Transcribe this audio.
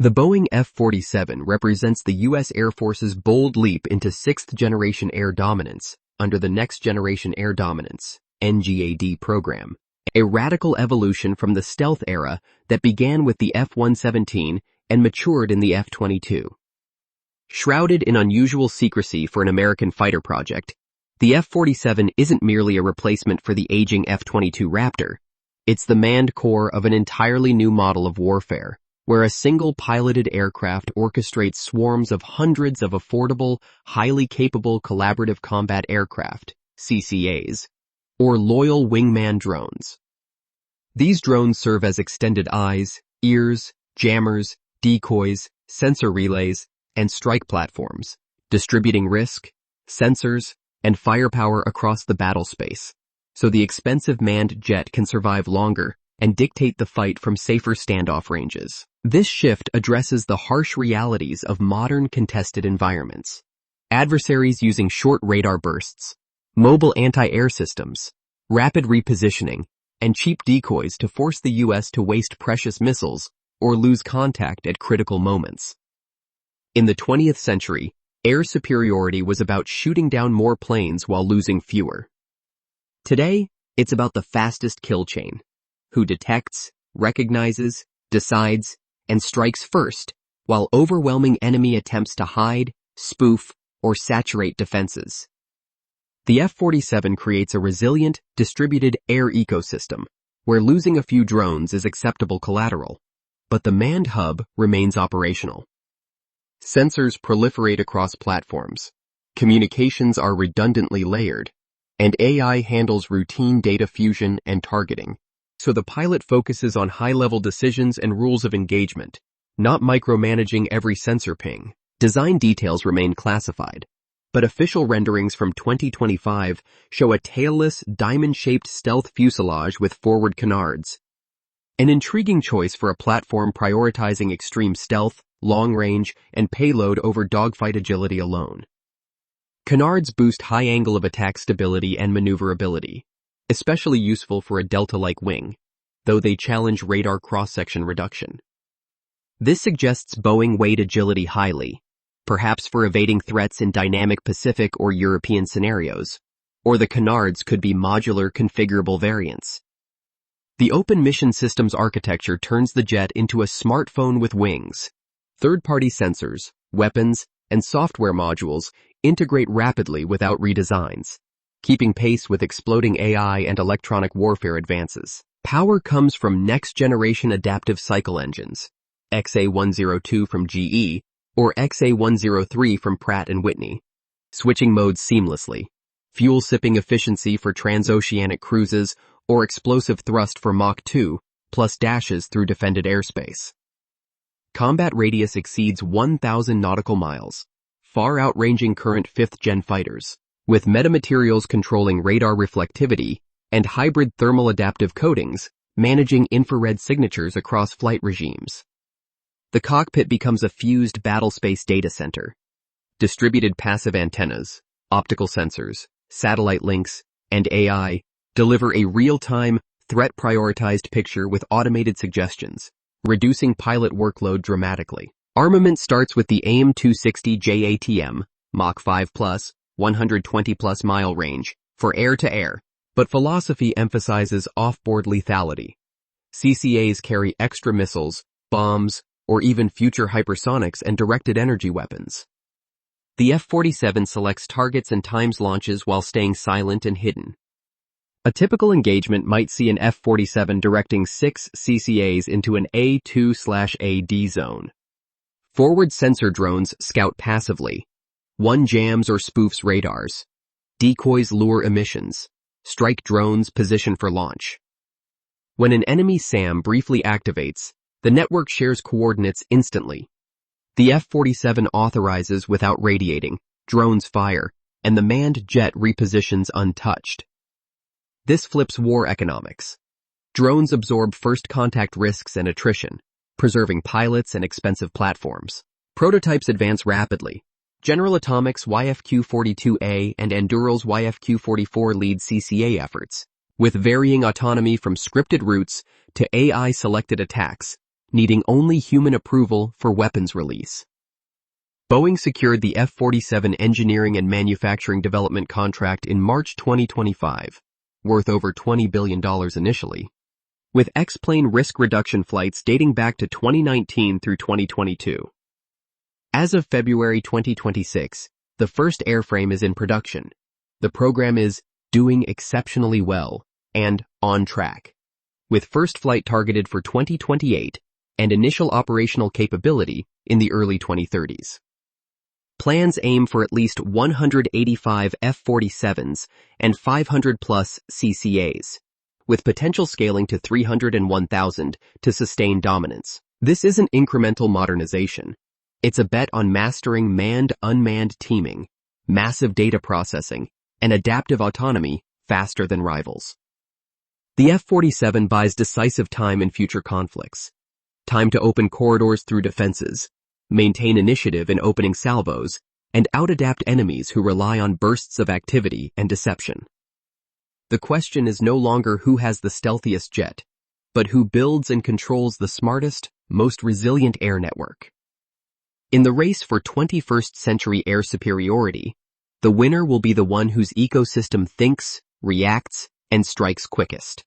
The Boeing F-47 represents the U.S. Air Force's bold leap into sixth-generation air dominance under the Next Generation Air Dominance (NGAD) program, a radical evolution from the stealth era that began with the F-117 and matured in the F-22. Shrouded in unusual secrecy for an American fighter project, the F-47 isn't merely a replacement for the aging F-22 Raptor. It's the manned core of an entirely new model of warfare, where a single piloted aircraft orchestrates swarms of hundreds of affordable, highly capable collaborative combat aircraft, CCAs, or loyal Wingman drones. These drones serve as extended eyes, ears, jammers, decoys, sensor relays, and strike platforms, distributing risk, sensors, and firepower across the battle space, so the expensive manned jet can survive longer and dictate the fight from safer standoff ranges. This shift addresses the harsh realities of modern contested environments. Adversaries using short radar bursts, mobile anti-air systems, rapid repositioning, and cheap decoys to force the U.S. to waste precious missiles or lose contact at critical moments. In the 20th century, air superiority was about shooting down more planes while losing fewer. Today, it's about the fastest kill chain, who detects, recognizes, decides, and strikes first, while overwhelming enemy attempts to hide, spoof, or saturate defenses. The F-47 creates a resilient, distributed air ecosystem, where losing a few drones is acceptable collateral, but the manned hub remains operational. Sensors proliferate across platforms, communications are redundantly layered, and AI handles routine data fusion and targeting. So the pilot focuses on high-level decisions and rules of engagement, not micromanaging every sensor ping. Design details remain classified, but official renderings from 2025 show a tailless, diamond-shaped stealth fuselage with forward canards. An intriguing choice for a platform prioritizing extreme stealth, long range, and payload over dogfight agility alone. Canards boost high angle of attack stability and maneuverability, especially useful for a delta-like wing, though they challenge radar cross-section reduction. This suggests Boeing weighed agility highly, perhaps for evading threats in dynamic Pacific or European scenarios, or the canards could be modular configurable variants. The open mission systems architecture turns the jet into a smartphone with wings. Third-party sensors, weapons, and software modules integrate rapidly without redesigns, keeping pace with exploding AI and electronic warfare advances. Power comes from next-generation adaptive cycle engines, XA102 from GE or XA103 from Pratt & Whitney, switching modes seamlessly, fuel-sipping efficiency for transoceanic cruises or explosive thrust for Mach 2, plus dashes through defended airspace. Combat radius exceeds 1,000 nautical miles, far outranging current fifth-gen fighters, with metamaterials controlling radar reflectivity and hybrid thermal adaptive coatings managing infrared signatures across flight regimes. The cockpit becomes a fused battlespace data center. Distributed passive antennas, optical sensors, satellite links, and AI deliver a real-time, threat-prioritized picture with automated suggestions, reducing pilot workload dramatically. Armament starts with the AIM-260 JATM, Mach 5+, 120+ mile range, for air-to-air, but philosophy emphasizes offboard lethality. CCAs carry extra missiles, bombs, or even future hypersonics and directed energy weapons. The F-47 selects targets and times launches while staying silent and hidden. A typical engagement might see an F-47 directing 6 CCAs into an A2/AD zone. Forward sensor drones scout passively. One jams or spoofs radars. Decoys lure emissions. Strike drones position for launch. When an enemy SAM briefly activates, the network shares coordinates instantly. The F-47 authorizes without radiating, drones fire, and the manned jet repositions untouched. This flips war economics. Drones absorb first contact risks and attrition, preserving pilots and expensive platforms. Prototypes advance rapidly. General Atomics' YFQ-42A and Anduril's YFQ-44 lead CCA efforts, with varying autonomy from scripted routes to AI-selected attacks, needing only human approval for weapons release. Boeing secured the F-47 engineering and manufacturing development contract in March 2025, worth over $20 billion initially, with X-plane risk reduction flights dating back to 2019 through 2022. As of February 2026, the first airframe is in production. The program is doing exceptionally well and on track, with first flight targeted for 2028 and initial operational capability in the early 2030s. Plans aim for at least 185 F-47s and 500-plus CCAs, with potential scaling to 300 and 1,000 to sustain dominance. This isn't incremental modernization. It's a bet on mastering manned-unmanned teaming, massive data processing, and adaptive autonomy faster than rivals. The F-47 buys decisive time in future conflicts. Time to open corridors through defenses, maintain initiative in opening salvos, and out-adapt enemies who rely on bursts of activity and deception. The question is no longer who has the stealthiest jet, but who builds and controls the smartest, most resilient air network. In the race for 21st century air superiority, the winner will be the one whose ecosystem thinks, reacts, and strikes quickest.